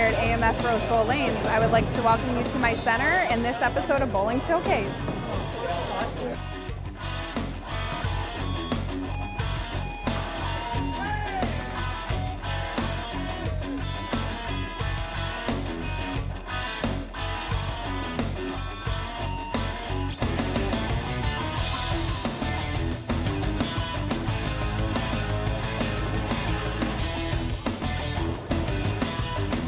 at AMF Roseville Lanes. I would like to welcome you to my center in this episode of Bowling Showcase.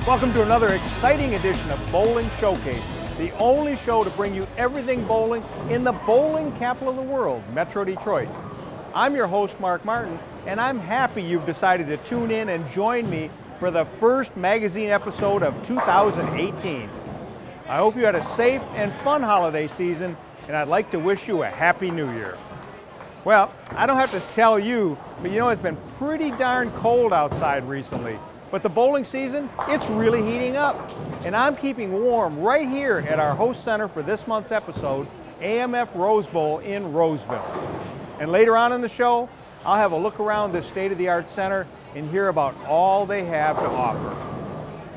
Welcome to another exciting edition of Bowling Showcase, the only show to bring you everything bowling in the bowling capital of the world, Metro Detroit. I'm your host, Mark Martin, and I'm happy you've decided to tune in and join me for the first magazine episode of 2018. I hope you had a safe and fun holiday season, and I'd like to wish you a Happy New Year. Well, I don't have to tell you, but you know it's been pretty darn cold outside recently. But the bowling season, it's really heating up. And I'm keeping warm right here at our host center for this month's episode, AMF Rose Bowl in Roseville. And later on in the show, I'll have a look around this state-of-the-art center and hear about all they have to offer.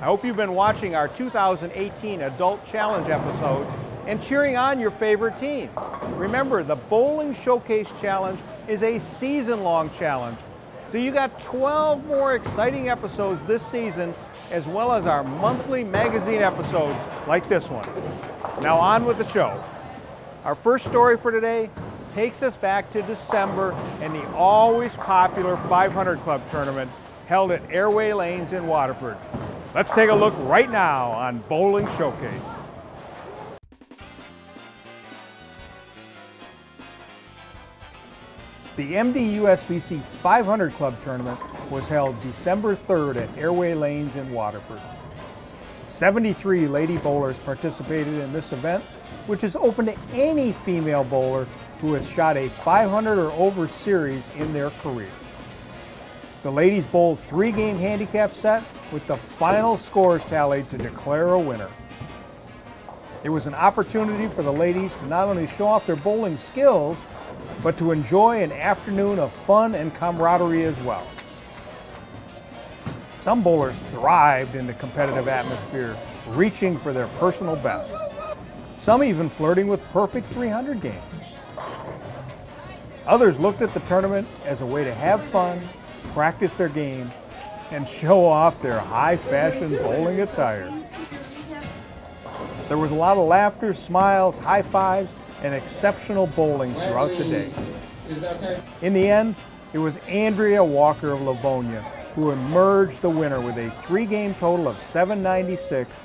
I hope you've been watching our 2018 Adult Challenge episodes and cheering on your favorite team. Remember, the Bowling Showcase Challenge is a season-long challenge. So you got 12 more exciting episodes this season, as well as our monthly magazine episodes like this one. Now on with the show. Our first story for today takes us back to December and the always popular 500 Club tournament held at Airway Lanes in Waterford. Let's take a look right now on Bowling Showcase. The MD-USBC 500 Club Tournament was held December 3rd at Airway Lanes in Waterford. 73 lady bowlers participated in this event, which is open to any female bowler who has shot a 500 or over series in their career. The ladies bowled 3-game handicap set with the final scores tallied to declare a winner. It was an opportunity for the ladies to not only show off their bowling skills, but to enjoy an afternoon of fun and camaraderie as well. Some bowlers thrived in the competitive atmosphere, reaching for their personal bests. Some even flirting with perfect 300 games. Others looked at the tournament as a way to have fun, practice their game, and show off their high-fashion bowling attire. There was a lot of laughter, smiles, high fives, and exceptional bowling throughout the day. In the end, it was Andrea Walker of Livonia who emerged the winner with a 3-game total of 796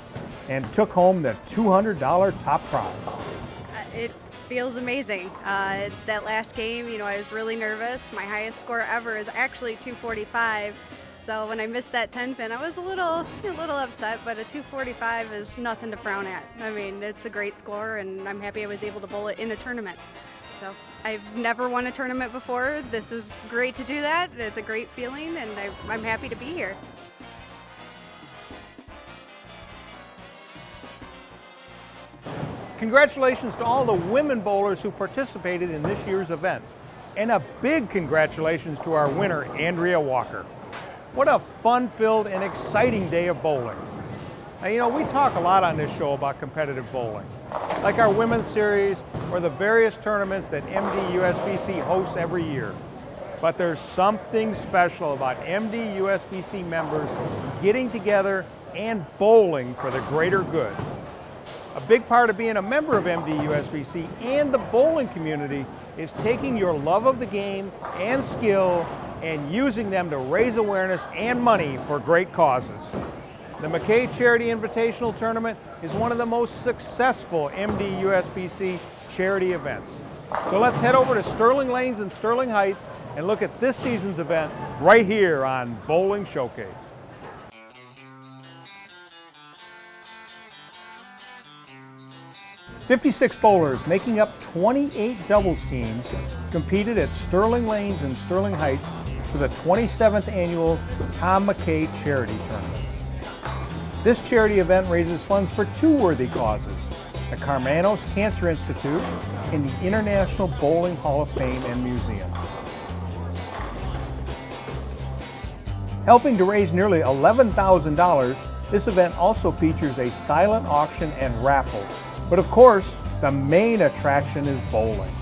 and took home the $200 top prize. It feels amazing. That last game, I was really nervous. My highest score ever is actually 245. So when I missed that 10-pin, I was a little upset, but a 245 is nothing to frown at. I mean, it's a great score, and I'm happy I was able to bowl it in a tournament. So I've never won a tournament before. This is great to do that. It's a great feeling, and I'm happy to be here. Congratulations to all the women bowlers who participated in this year's event. And a big congratulations to our winner, Andrea Walker. What a fun-filled and exciting day of bowling. Now, we talk a lot on this show about competitive bowling, like our women's series or the various tournaments that MD-USBC hosts every year. But there's something special about MD-USBC members getting together and bowling for the greater good. A big part of being a member of MD-USBC and the bowling community is taking your love of the game and skill and using them to raise awareness and money for great causes. The McKay Charity Invitational Tournament is one of the most successful MD-USBC charity events. So let's head over to Sterling Lanes and Sterling Heights and look at this season's event right here on Bowling Showcase. "56 bowlers making up 28 doubles teams competed at Sterling Lanes and Sterling Heights for the 27th annual Tom McKay Charity Tournament. This charity event raises funds for 2 worthy causes: the Karmanos Cancer Institute and the International Bowling Hall of Fame and Museum. Helping to raise nearly $11,000, This event also features a silent auction and raffles. But of course, the main attraction is bowling.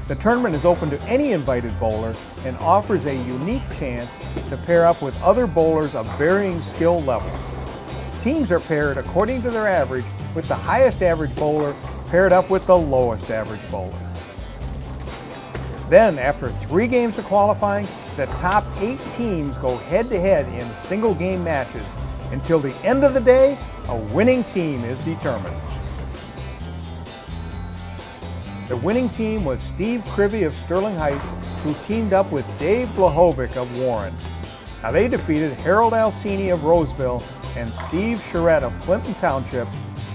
The tournament is open to any invited bowler and offers a unique chance to pair up with other bowlers of varying skill levels. Teams are paired according to their average, with the highest average bowler paired up with the lowest average bowler. Then, after 3 games of qualifying, the top 8 teams go head-to-head in single-game matches. Until the end of the day, a winning team is determined. The winning team was Steve Krivy of Sterling Heights, who teamed up with Dave Blahovic of Warren. Now they defeated Harold Alcini of Roseville and Steve Charette of Clinton Township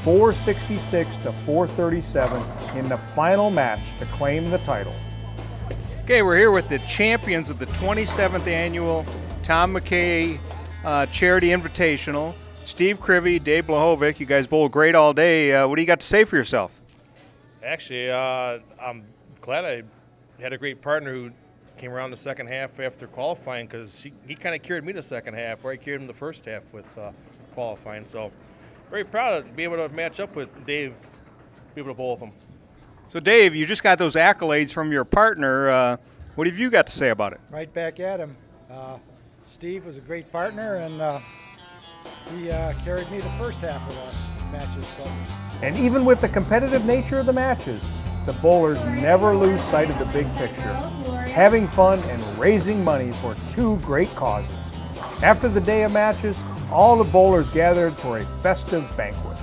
466 to 437 in the final match to claim the title. Okay, we're here with the champions of the 27th annual Tom McKay Charity Invitational. Steve Krivy, Dave Blahovic, you guys bowled great all day. What do you got to say for yourself? Actually, I'm glad I had a great partner who came around the second half after qualifying, because he kind of carried me the second half, where I carried him the first half with qualifying. So very proud to be able to match up with Dave, be able to bowl with him. So Dave, you just got those accolades from your partner. What have you got to say about it? Right back at him. Steve was a great partner, and he carried me the first half of the matches. So. And even with the competitive nature of the matches, the bowlers never lose sight of the big picture, having fun and raising money for 2 great causes. After the day of matches, all the bowlers gathered for a festive banquet.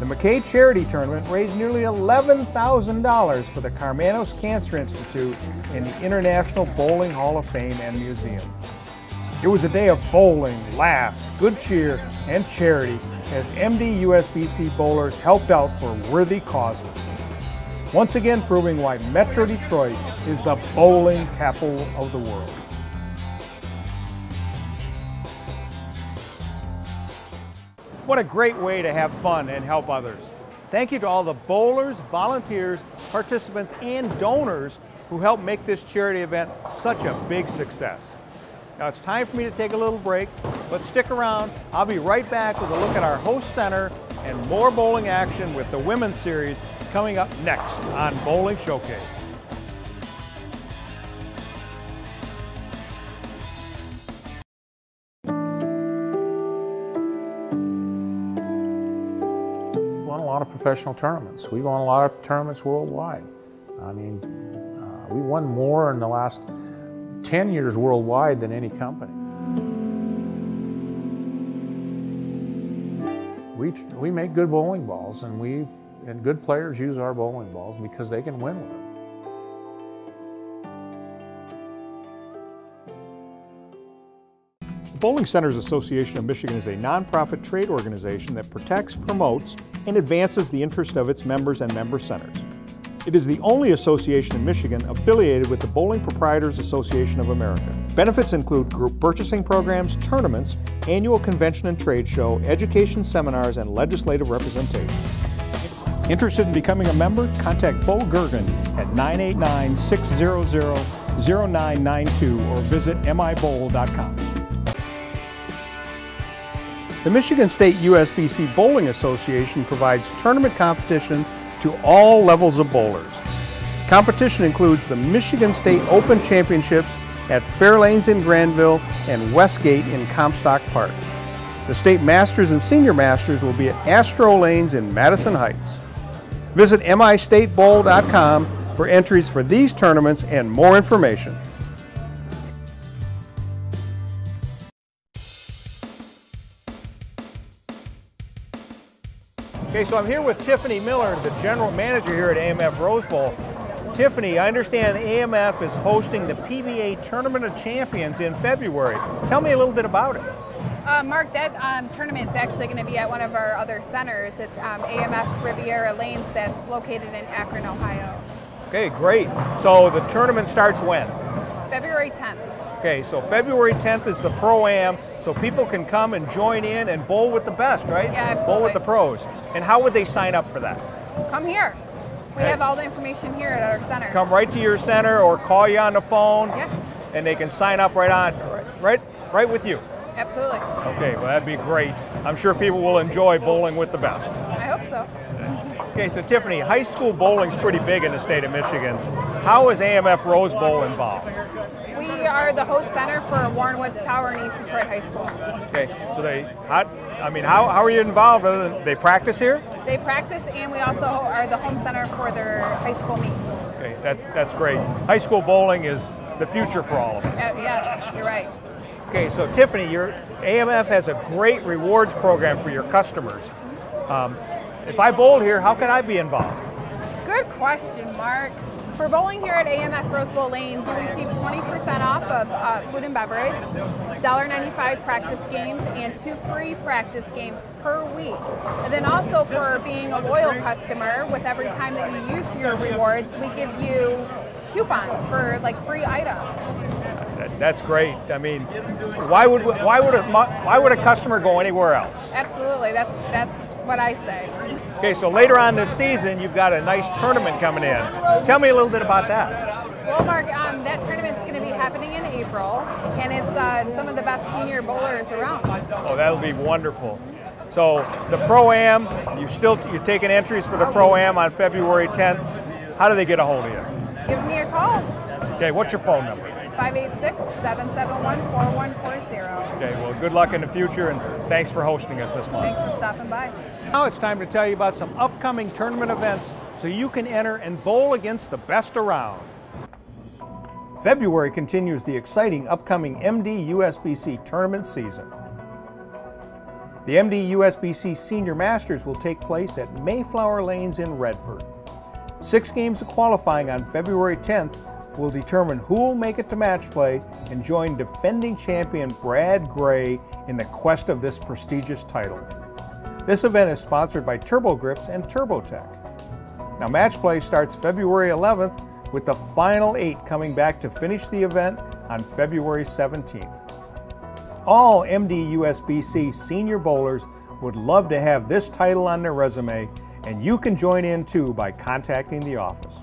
The McKay Charity Tournament raised nearly $11,000 for the Karmanos Cancer Institute and the International Bowling Hall of Fame and Museum. It was a day of bowling, laughs, good cheer, and charity as MD USBC bowlers helped out for worthy causes. Once again proving why Metro Detroit is the bowling capital of the world. What a great way to have fun and help others. Thank you to all the bowlers, volunteers, participants, and donors who helped make this charity event such a big success. Now it's time for me to take a little break, but stick around. I'll be right back with a look at our host center and more bowling action with the Women's Series coming up next on Bowling Showcase. We won a lot of professional tournaments. We won a lot of tournaments worldwide. I mean, we won more in the last 10 years worldwide than any company. We make good bowling balls, and good players use our bowling balls because they can win with them. The Bowling Centers Association of Michigan is a nonprofit trade organization that protects, promotes, and advances the interest of its members and member centers. It is the only association in Michigan affiliated with the Bowling Proprietors Association of America. Benefits include group purchasing programs, tournaments, annual convention and trade show, education seminars, and legislative representation. Interested in becoming a member? Contact Bo Gergen at 989-600-0992 or visit mibowl.com. The Michigan State USBC Bowling Association provides tournament competition to all levels of bowlers. Competition includes the Michigan State Open Championships at Fairlanes in Granville and Westgate in Comstock Park. The State Masters and Senior Masters will be at Astro Lanes in Madison Heights. Visit mistatebowl.com for entries for these tournaments and more information. Okay, so I'm here with Tiffany Miller, the General Manager here at AMF Rose Bowl. Tiffany, I understand AMF is hosting the PBA Tournament of Champions in February. Tell me a little bit about it. Mark, that tournament's actually going to be at one of our other centers. It's AMF Riviera Lanes that's located in Akron, Ohio. Okay, great. So the tournament starts when? February 10th. Okay, so February 10th is the Pro-Am, so people can come and join in and bowl with the best, right? Yeah, absolutely. Bowl with the pros. And how would they sign up for that? Come here. We have all the information here at our center. Come right to your center or call you on the phone. Yes. and they can sign up right with you. Absolutely. Okay, well that'd be great. I'm sure people will enjoy bowling with the best. I hope so. Okay, so Tiffany, high school bowling's pretty big in the state of Michigan. How is AMF Roseville involved? We are the host center for Warren Woods Tower in East Detroit High School. Okay, so how are you involved? They practice here? They practice, and we also are the home center for their high school meets. Okay, that's great. High school bowling is the future for all of us. Yeah, you're right. Okay, so Tiffany, your AMF has a great rewards program for your customers. If I bowled here, how can I be involved? Good question, Mark. For bowling here at AMF Roseville Lanes, we receive 20% off of food and beverage, $1.95 practice games, and 2 free practice games per week. And then also for being a loyal customer, with every time that you use your rewards, we give you coupons for like free items. That's great. I mean, why would a customer go anywhere else? Absolutely, that's what I say. Okay, so later on this season, you've got a nice tournament coming in. Tell me a little bit about that. Well, Mark, that tournament's going to be happening in April, and it's some of the best senior bowlers around. Oh, that'll be wonderful. So the Pro-Am, you're taking entries for the Pro-Am on February 10th. How do they get a hold of you? Give me a call. Okay, what's your phone number? 586-771-4140. Okay, well, good luck in the future, and thanks for hosting us this month. Thanks for stopping by. Now it's time to tell you about some upcoming tournament events so you can enter and bowl against the best around. February continues the exciting upcoming MD USBC tournament season. The MD USBC Senior Masters will take place at Mayflower Lanes in Redford. 6 games of qualifying on February 10th will determine who will make it to match play and join defending champion Brad Gray in the quest of this prestigious title. This event is sponsored by Turbo Grips and TurboTech. Now match play starts February 11th with the final 8 coming back to finish the event on February 17th. All MD USBC senior bowlers would love to have this title on their resume, and you can join in too by contacting the office.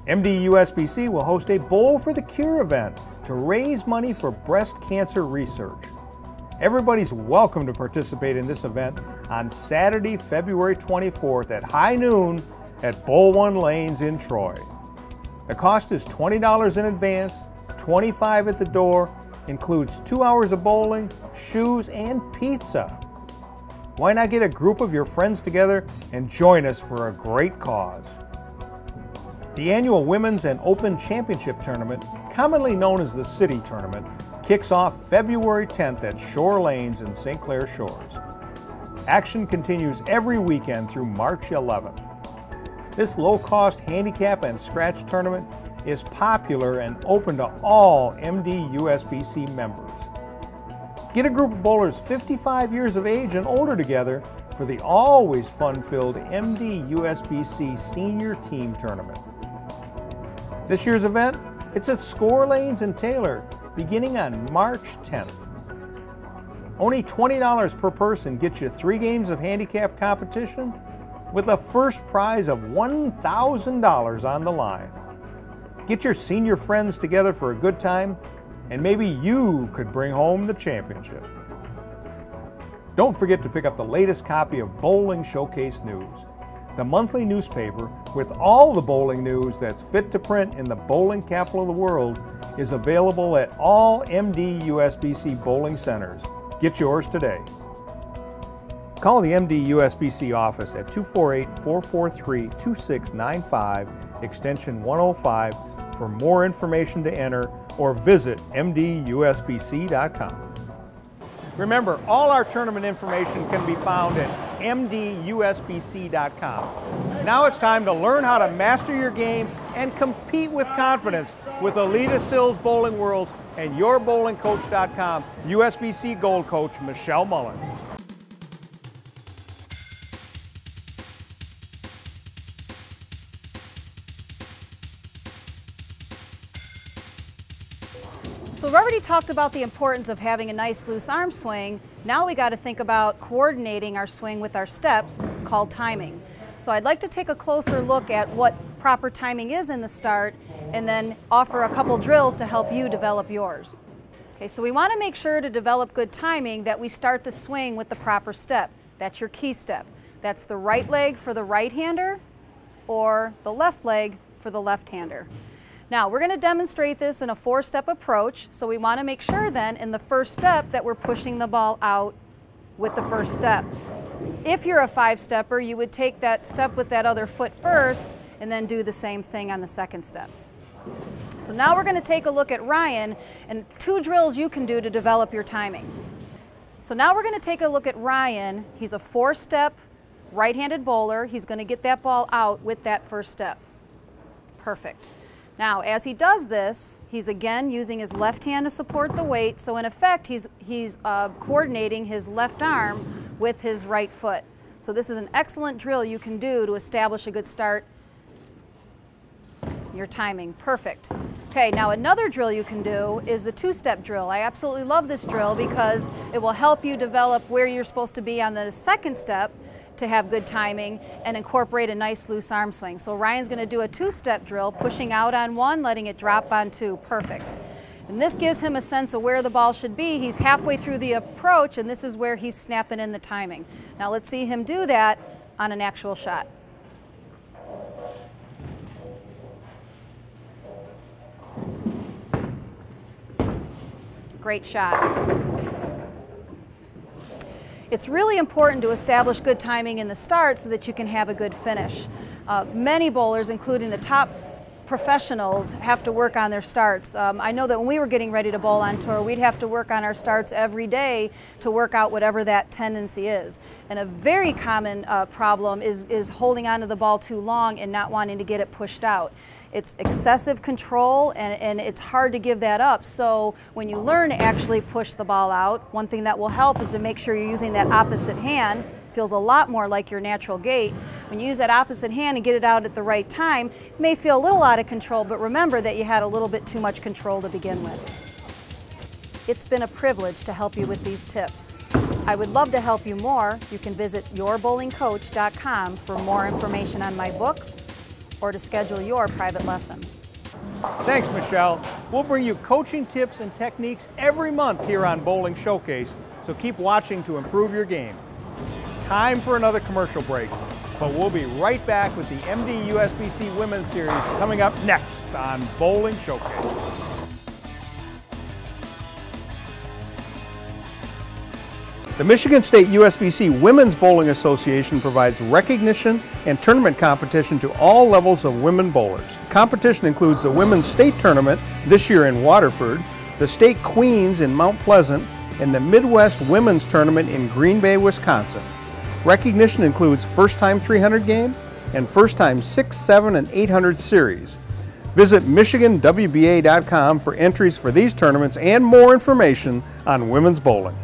MD USBC will host a Bowl for the Cure event to raise money for breast cancer research. Everybody's welcome to participate in this event on Saturday, February 24th at high noon at Bowl 1 Lanes in Troy. The cost is $20 in advance, $25 at the door, includes 2 hours of bowling, shoes, and pizza. Why not get a group of your friends together and join us for a great cause? The annual Women's and Open Championship Tournament, commonly known as the City Tournament, kicks off February 10th at Shore Lanes in St. Clair Shores. Action continues every weekend through March 11th. This low-cost handicap and scratch tournament is popular and open to all MD USBC members. Get a group of bowlers 55 years of age and older together for the always fun-filled MD USBC Senior Team Tournament. This year's event, it's at Score Lanes in Taylor, beginning on March 10th. Only $20 per person gets you 3 games of handicap competition with a first prize of $1,000 on the line. Get your senior friends together for a good time, and maybe you could bring home the championship. Don't forget to pick up the latest copy of Bowling Showcase News, the monthly newspaper with all the bowling news that's fit to print in the bowling capital of the world is available at all MD USBC bowling centers. Get yours today. Call the MD USBC office at 248-443-2695, extension 105 for more information to enter, or visit mdusbc.com. Remember, all our tournament information can be found at mdusbc.com. Now it's time to learn how to master your game and compete with confidence with Alita Sills Bowling Worlds and yourbowlingcoach.com USBC Gold Coach Michelle Mullen. So we've already talked about the importance of having a nice loose arm swing. Now we got to think about coordinating our swing with our steps, called timing. So I'd like to take a closer look at what proper timing is in the start, and then offer a couple drills to help you develop yours. Okay, so we want to make sure to develop good timing that we start the swing with the proper step. That's your key step. That's the right leg for the right-hander or the left leg for the left-hander. Now, we're going to demonstrate this in a 4-step approach, so we want to make sure then in the first step that we're pushing the ball out with the first step. If you're a 5-stepper, you would take that step with that other foot first and then do the same thing on the second step. So now we're going to take a look at Ryan and 2 drills you can do to develop your timing. So now we're going to take a look at Ryan. He's a 4-step right-handed bowler. He's going to get that ball out with that first step. Perfect. Now, as he does this, he's again using his left hand to support the weight. So in effect, he's coordinating his left arm with his right foot. So this is an excellent drill you can do to establish a good start. Your timing, perfect. Okay, now another drill you can do is the 2-step drill. I absolutely love this drill because it will help you develop where you're supposed to be on the second step to have good timing and incorporate a nice loose arm swing. So Ryan's going to do a 2-step drill, pushing out on 1, letting it drop on 2. Perfect. And this gives him a sense of where the ball should be. He's halfway through the approach, and this is where he's snapping in the timing. Now let's see him do that on an actual shot. Great shot. It's really important to establish good timing in the start so that you can have a good finish. Many bowlers, including the top professionals, have to work on their starts. I know that when we were getting ready to bowl on tour, we'd have to work on our starts every day to work out whatever that tendency is. And a very common problem is holding onto the ball too long and not wanting to get it pushed out. It's excessive control, and it's hard to give that up. So when you learn to actually push the ball out, one thing that will help is to make sure you're using that opposite hand. Feels a lot more like your natural gait. When you use that opposite hand and get it out at the right time, it may feel a little out of control, but remember that you had a little bit too much control to begin with. It's been a privilege to help you with these tips. I would love to help you more. You can visit yourbowlingcoach.com for more information on my books or to schedule your private lesson. Thanks, Michelle. We'll bring you coaching tips and techniques every month here on Bowling Showcase, so keep watching to improve your game. Time for another commercial break, but we'll be right back with the MD USBC Women's Series coming up next on Bowling Showcase. The Michigan State USBC Women's Bowling Association provides recognition and tournament competition to all levels of women bowlers. Competition includes the Women's State Tournament this year in Waterford, the State Queens in Mount Pleasant, and the Midwest Women's Tournament in Green Bay, Wisconsin. Recognition includes First Time 300 Game and First Time 6, 7, and 800 Series. Visit MichiganWBA.com for entries for these tournaments and more information on women's bowling.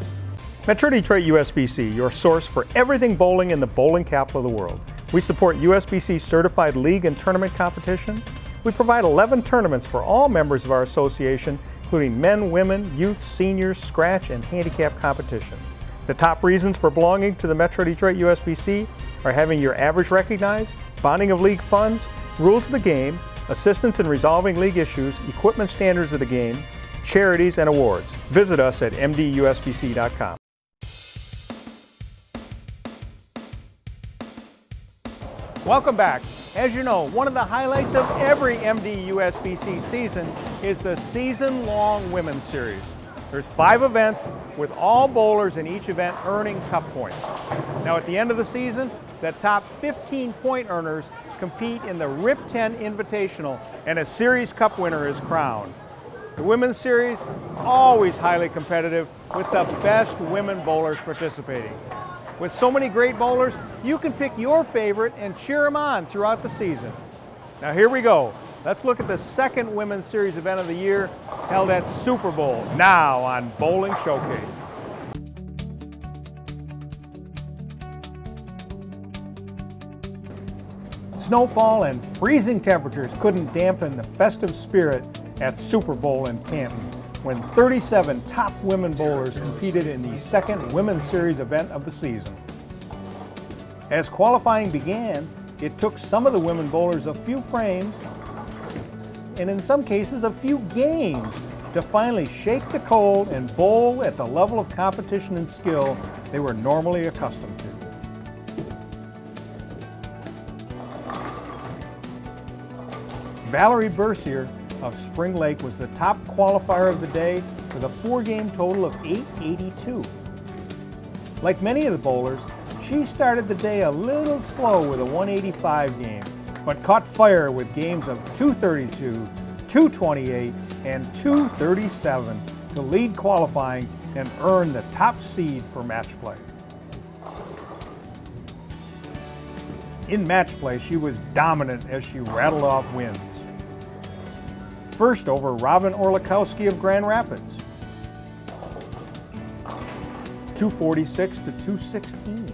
Metro Detroit USBC, your source for everything bowling in the bowling capital of the world. We support USBC certified league and tournament competition. We provide 11 tournaments for all members of our association, including men, women, youth, seniors, scratch, and handicap competition. The top reasons for belonging to the Metro Detroit USBC are having your average recognized, bonding of league funds, rules of the game, assistance in resolving league issues, equipment standards of the game, charities, and awards. Visit us at mdusbc.com. Welcome back. As you know, one of the highlights of every MD USBC season is the season-long Women's Series. There's 5 events with all bowlers in each event earning cup points. Now at the end of the season, the top 15 point earners compete in the RIP 10 Invitational, and a Series Cup winner is crowned. The Women's Series, always highly competitive with the best women bowlers participating. With so many great bowlers, you can pick your favorite and cheer them on throughout the season. Now here we go. Let's look at the second Women's Series event of the year, held at Super Bowl, now on Bowling Showcase. Snowfall and freezing temperatures couldn't dampen the festive spirit at Super Bowl in Canton, when 37 top women bowlers competed in the second Women's Series event of the season. As qualifying began, It took some of the women bowlers a few frames, and in some cases a few games, to finally shake the cold and bowl at the level of competition and skill they were normally accustomed to. Valerie Bercier of Spring Lake was the top qualifier of the day with a 4-game total of 882. Like many of the bowlers, she started the day a little slow with a 185 game, but caught fire with games of 232, 228, and 237 to lead qualifying and earn the top seed for match play. In match play, she was dominant as she rattled off wins. First over Robin Orlikowski of Grand Rapids, 246 to 216.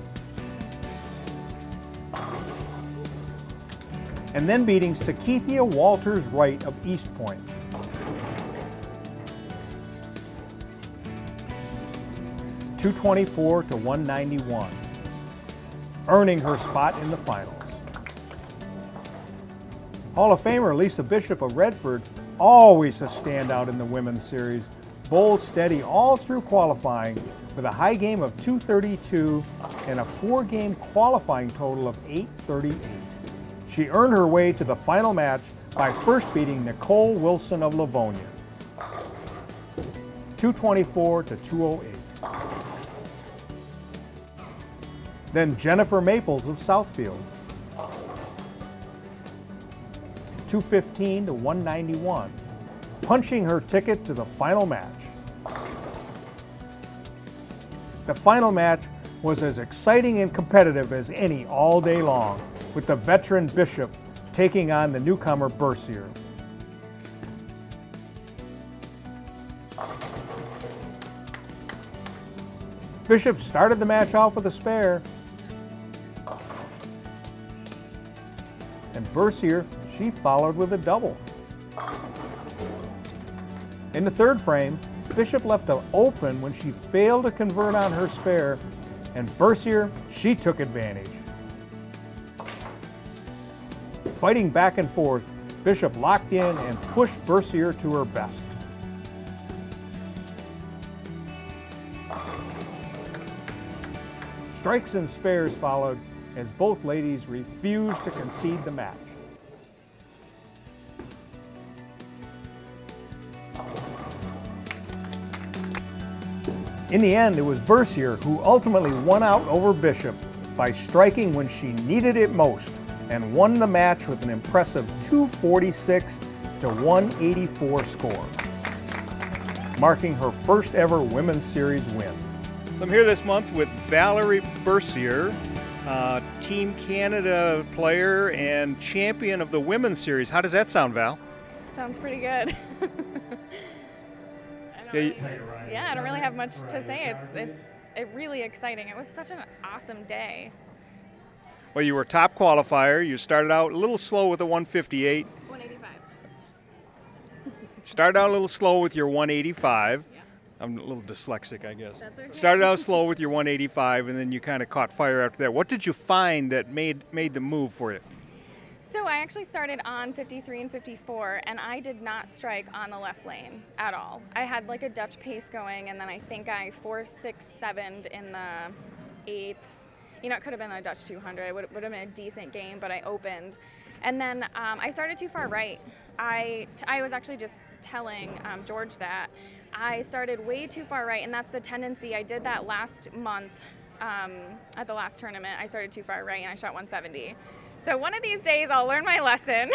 And then beating Sakithia Walters Wright of East Point, 224 to 191, earning her spot in the finals. Hall of Famer Lisa Bishop of Redford, always a standout in the women's series, bowled steady all through qualifying with a high game of 232 and a 4-game qualifying total of 838. She earned her way to the final match by first beating Nicole Wilson of Livonia, 224 to 208. Then Jennifer Maples of Southfield, 215 to 191, punching her ticket to the final match. The final match was as exciting and competitive as any all day long, with the veteran Bishop taking on the newcomer Bercier. Bishop started the match off with a spare, and Bercier, she followed with a double. In the third frame, Bishop left it open when she failed to convert on her spare, and Bercier, she took advantage. Fighting back and forth, Bishop locked in and pushed Bercier to her best. Strikes and spares followed as both ladies refused to concede the match. In the end, it was Bercier who ultimately won out over Bishop by striking when she needed it most and won the match with an impressive 246 to 184 score, marking her first ever Women's Series win. So I'm here this month with Valerie Bercier, Team Canada player and champion of the Women's Series. How does that sound, Val? Sounds pretty good. I don't really have much to say. It's really exciting. It was such an awesome day. Well, you were a top qualifier. You started out a little slow with a 158. 185. Started out a little slow with your 185. Yeah. I'm a little dyslexic, I guess. That's okay. Started out slow with your 185, and then you kind of caught fire after that. What did you find that made the move for you? So I actually started on 53 and 54, and I did not strike on the left lane at all. I had like a Dutch pace going, and then I think I 4-6-7'd in the 8th. You know, it could have been a Dutch 200. It would have been a decent game, but I opened. And then I started too far right. I was actually just telling George that. I started way too far right, and that's the tendency. I did that last month at the last tournament. I started too far right, and I shot 170. So one of these days I'll learn my lesson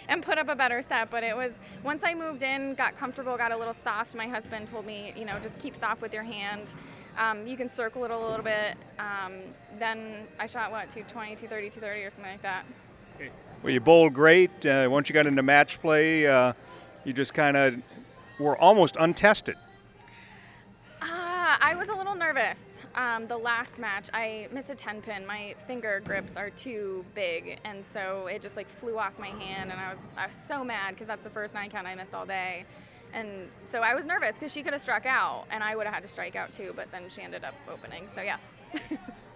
and put up a better set, but it was, once I moved in, got comfortable, got a little soft, my husband told me, you know, just keep soft with your hand. You can circle it a little bit. Then I shot, what, 220, 230, 230 or something like that. Okay. Well, you bowled great. Once you got into match play, you just kind of were almost untested. I was a little nervous. The last match, I missed a 10 pin. My finger grips are too big, and so it just like flew off my hand, and I was so mad because that's the first 9 count I missed all day. And so I was nervous because she could have struck out, and I would have had to strike out too, but then she ended up opening, so yeah.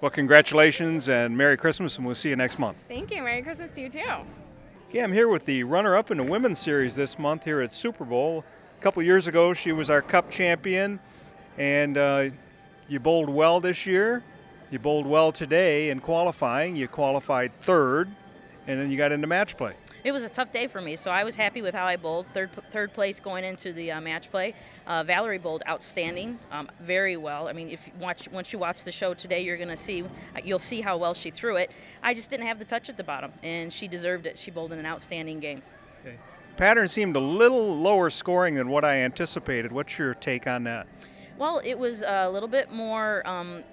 Well, congratulations and Merry Christmas, and we'll see you next month. Thank you. Merry Christmas to you too. Okay, I'm here with the runner-up in the women's series this month here at Super Bowl. A couple years ago, she was our Cup champion, and you bowled well this year. You bowled well today in qualifying. You qualified third, and then you got into match play. It was a tough day for me, so I was happy with how I bowled. Third place going into the match play. Valerie bowled outstanding, very well. I mean, once you watch the show today, you'll see how well she threw it. I just didn't have the touch at the bottom, and she deserved it. She bowled in an outstanding game. Okay. Pattern seemed a little lower scoring than what I anticipated. What's your take on that? Well, it was a little bit more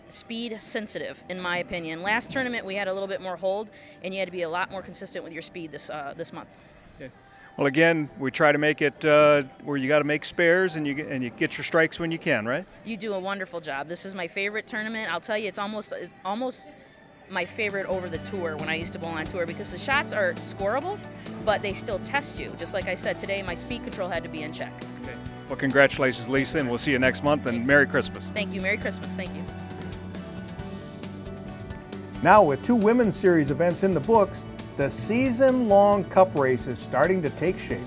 speed sensitive, in my opinion. Last tournament, we had a little bit more hold, and you had to be a lot more consistent with your speed this month. Okay. Well, again, we try to make it where you got to make spares and you get your strikes when you can, right? You do a wonderful job. This is my favorite tournament. I'll tell you, it's almost my favorite over the tour when I used to bowl on tour, because the shots are scoreable, but they still test you. Just like I said today, my speed control had to be in check. Okay. Well, congratulations, Lisa, and we'll see you next month, and Merry Christmas. Thank you. Merry Christmas. Thank you. Now, with 2 women's series events in the books, the season-long Cup race is starting to take shape.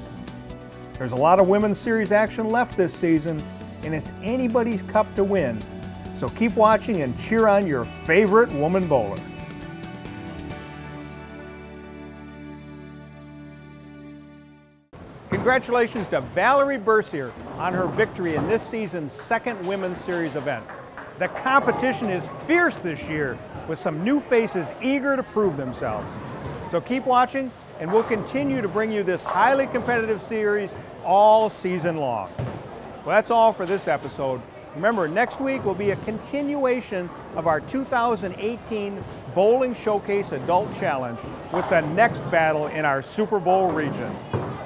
There's a lot of women's series action left this season, and it's anybody's cup to win. So keep watching and cheer on your favorite woman bowler. Congratulations to Valerie Bercier on her victory in this season's 2nd Women's Series event. The competition is fierce this year, with some new faces eager to prove themselves. So keep watching, and we'll continue to bring you this highly competitive series all season long. Well, that's all for this episode. Remember, next week will be a continuation of our 2018 Bowling Showcase Adult Challenge with the next battle in our Super Bowl region.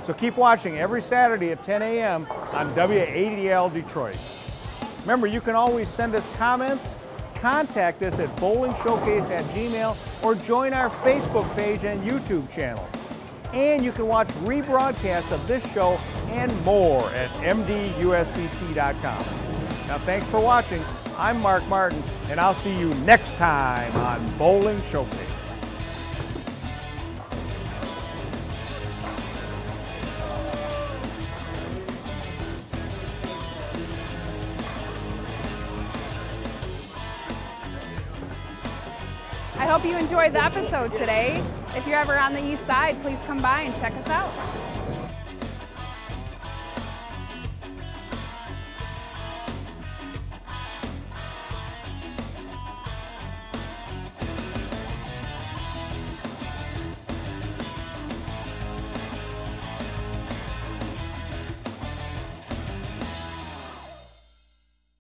So keep watching every Saturday at 10 a.m. on WADL Detroit. Remember, you can always send us comments, contact us at bowlingshowcase@gmail.com, or join our Facebook page and YouTube channel. And you can watch rebroadcasts of this show and more at mdusbc.com. Now, thanks for watching. I'm Mark Martin, and I'll see you next time on Bowling Showcase. I hope you enjoyed the episode today. If you're ever on the east side, please come by and check us out.